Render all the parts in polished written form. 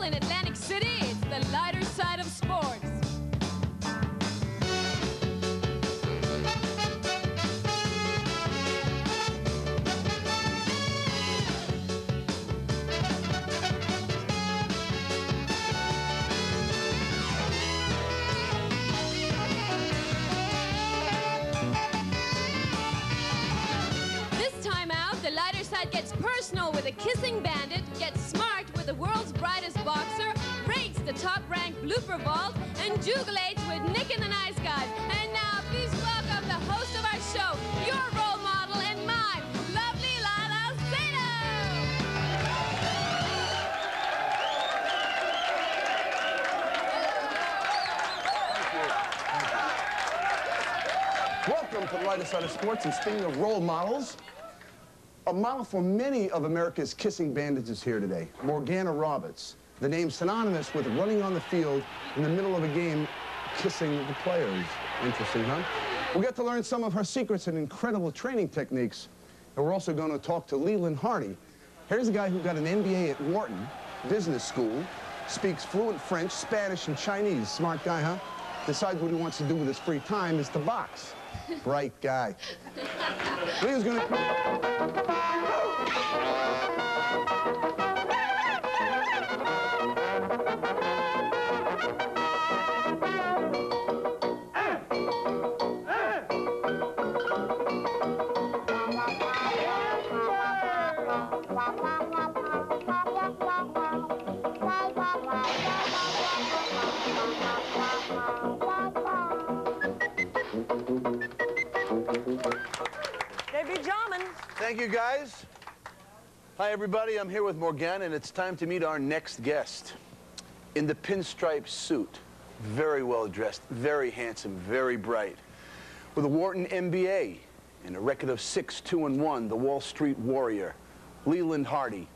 Model in Atlantic City, it's the lighter side of sports. Gets personal with a kissing bandit, gets smart with the world's brightest boxer, rates the top-ranked blooper vault, and jubilates with Nick and the Nice Guys. And now, please welcome the host of our show, your role model and mine, lovely Lyle Alzado. Welcome to the lighter side of sports. And speaking of role models, a model for many of America's kissing bandits is here today, Morgana Roberts, the name synonymous with running on the field in the middle of a game, kissing the players. Interesting, huh? We'll get to learn some of her secrets and incredible training techniques, and we're also going to talk to Leland Hardy. Here's a guy who got an MBA at Wharton Business School, speaks fluent French, Spanish, and Chinese. Smart guy, huh? Decides what he wants to do with his free time is to box. Bright guy. Leland's going to... Thank you, guys. Hi, everybody. I'm here with Morgana, and it's time to meet our next guest. In the pinstripe suit, very well dressed, very handsome, very bright. With a Wharton MBA and a record of 6-2-1, the Wall Street Warrior, Leland Hardy.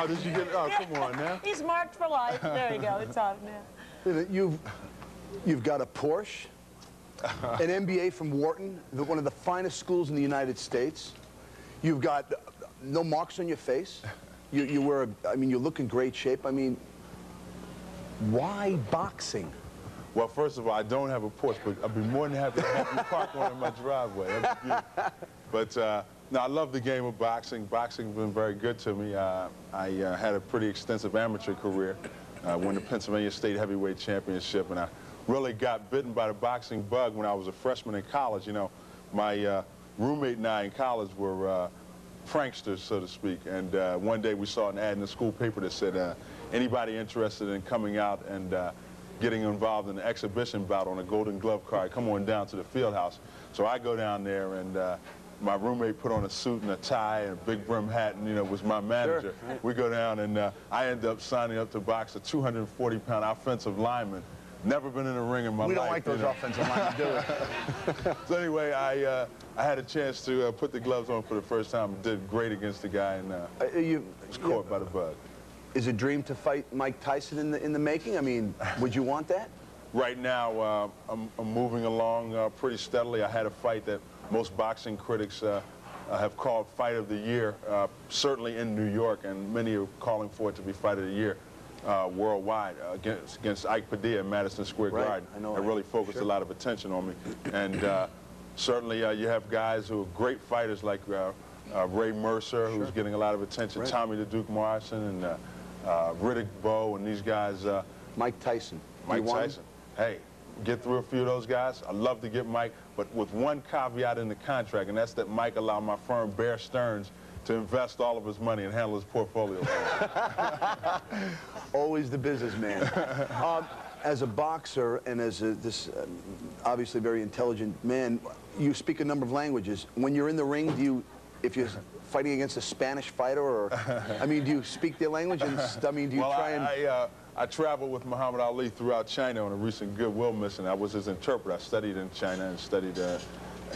Oh, did you get it? Oh, come on now. He's marked for life. There you go. It's on now. You've got a Porsche, an MBA from Wharton, one of the finest schools in the United States. You've got no marks on your face. You look in great shape. I mean, why boxing? Well, first of all, I don't have a Porsche, but I'd be more than happy to have you park one in my driveway. But no, I love the game of boxing. Boxing's been very good to me. I had a pretty extensive amateur career. I won the Pennsylvania State Heavyweight Championship, and I really got bitten by the boxing bug when I was a freshman in college. You know, my roommate and I in college were pranksters, so to speak. And one day we saw an ad in the school paper that said, anybody interested in coming out and getting involved in an exhibition bout on a Golden Glove card, come on down to the field house. So I go down there, and my roommate put on a suit and a tie and a big brim hat, and, you know, was my manager. Sure. We go down, and I end up signing up to box a 240-pound offensive lineman. Never been in a ring in my life. We don't like those offensive linemen, do it. So anyway, I had a chance to put the gloves on for the first time and did great against the guy, and was caught by the bug. Is a dream to fight Mike Tyson in the making? I mean, would you want that? Right now, I'm moving along pretty steadily. I had a fight that most boxing critics have called Fight of the Year, certainly in New York, and many are calling for it to be Fight of the Year worldwide against Ike Padilla in Madison Square Garden. I know. It really focused a lot of attention on me. And certainly you have guys who are great fighters like Ray Mercer, who's getting a lot of attention, Tommy the Duke Morrison, and Riddick Bowe, and these guys. Mike Tyson. Mike Tyson. Hey, get through a few of those guys. I'd love to get Mike, but with one caveat in the contract, and that's that Mike allowed my firm, Bear Stearns, to invest all of his money and handle his portfolio. Always the businessman. As a boxer and as this obviously very intelligent man, you speak a number of languages. When you're in the ring, if you're fighting against a Spanish fighter, or, I mean, do you speak their language? And, I mean, do you try and... I traveled with Muhammad Ali throughout China on a recent goodwill mission. I was his interpreter. I studied in China and studied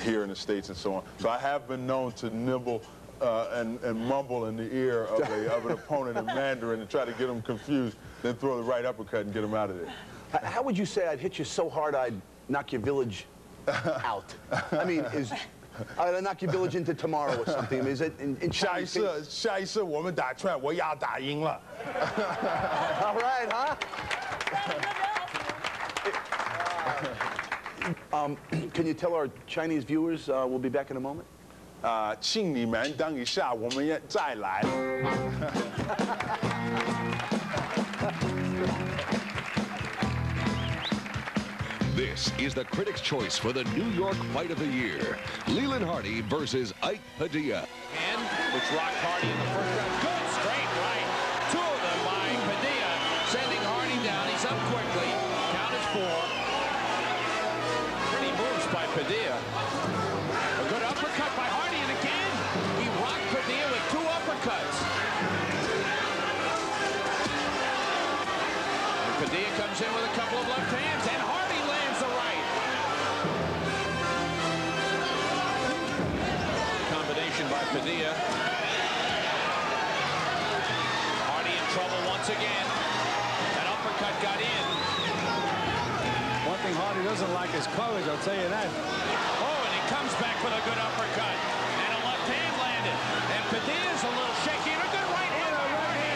here in the States and so on. So I have been known to nibble and mumble in the ear of an opponent in Mandarin and try to get them confused, then throw the right uppercut and get them out of there. How would you say I'd hit you so hard I'd knock your village out? I mean, I'd knock your village into tomorrow or something. I mean, is it in Chinese? 下一次我们打拳，我要打赢了。 All right, huh? Can you tell our Chinese viewers we'll be back in a moment? 请你们等一下，我们再来。This is the Critics' Choice for the New York Fight of the Year. Leland Hardy versus Ike Padilla. And which rocked Hardy in the first round. Good straight right. Two of them by Padilla, sending Hardy down. He's up quickly. Count is 4. Pretty moves by Padilla. A good uppercut by Hardy, and again, he rocked Padilla with 2 uppercuts. And Padilla comes in with a couple of left hands, and Hardy lands the right. Combination by Padilla. Hardy in trouble once again. That uppercut got in. One thing Hardy doesn't like is courage, I'll tell you that. Oh, and he comes back with a good uppercut. And a left hand landed. And Padilla's a little shaky. And a good right hand by Hardy.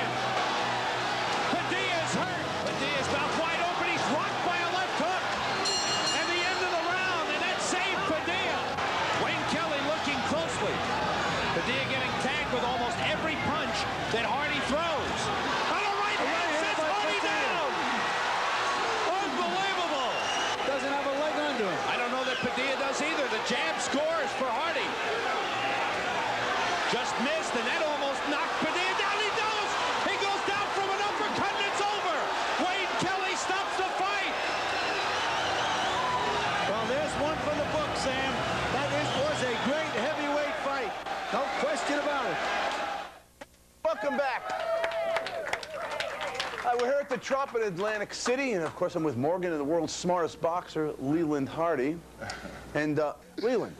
Padilla's hurt. Padilla's mouth wide open. He's rocked by a left hook. And the end of the round. And that saved Padilla. Wayne Kelly looking closely. Padilla getting tagged with almost every punch that Hardy throws. On a right hand sends Hardy down. Unbelievable. Doesn't have a leg under him. I don't know that Padilla does either. The jab scores for Hardy. Just missed, and that almost knocked Padilla down. He does. He goes down from an uppercut, and it's over. Wayne Kelly stops the fight. Well, there's one for the book, Sam. That was a great heavyweight fight. No question about it. Welcome back. We're here at the Trop in Atlantic City, and of course I'm with Morgan and the world's smartest boxer, Leland Hardy. And Leland,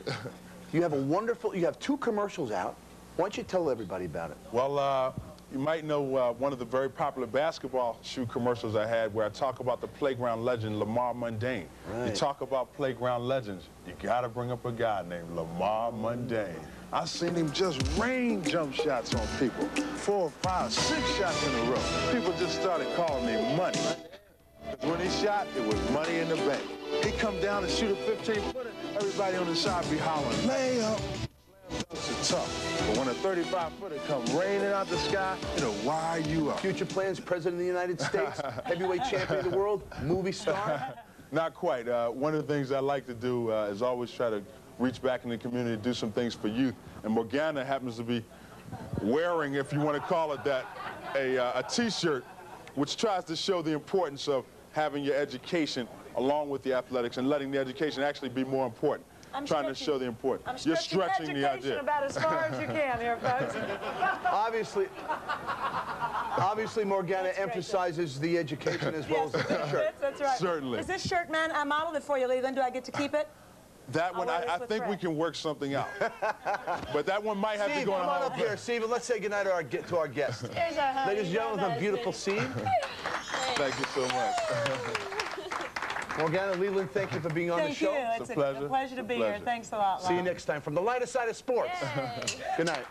you have 2 commercials out. Why don't you tell everybody about it? Well, you might know one of the very popular basketball shoe commercials I had where I talk about the playground legend, Lamar Mundane. Right. You talk about playground legends, you got to bring up a guy named Lamar Mundane. I've seen him just rain jump shots on people, 4, 5, 6 shots in a row. People just started calling me Money. When he shot, it was money in the bank. He come down and shoot a 15-footer, everybody on the side be hollering, lay up. It's tough. But when a 35-footer come raining out the sky, it'll wire you up. Future plans, President of the United States, heavyweight champion of the world, movie star? Not quite. One of the things I like to do is always try to reach back in the community, do some things for youth. And Morgana happens to be wearing, if you want to call it that, a T-shirt which tries to show the importance of having your education along with the athletics and letting the education actually be more important. Trying to show the importance. You're stretching the idea. About as far as you can here, folks. Obviously, Morgana emphasizes the education as well as the T-shirt. That's right. Certainly. Is this shirt, man? I modeled it for you, Leland. Do I get to keep it? That one, I think we can work something out. But that one might have to go in a come on Hall up of here, Fame. Steve, and let's say goodnight to our guest. Here's our honey. Ladies and gentlemen, the beautiful Steve. Thank you so much. Morgana, Leland, thank you for being on the show. Thank you. It's a pleasure. A pleasure to be here. Thanks a lot, Lyle. See you next time from the lighter side of sports. Good night.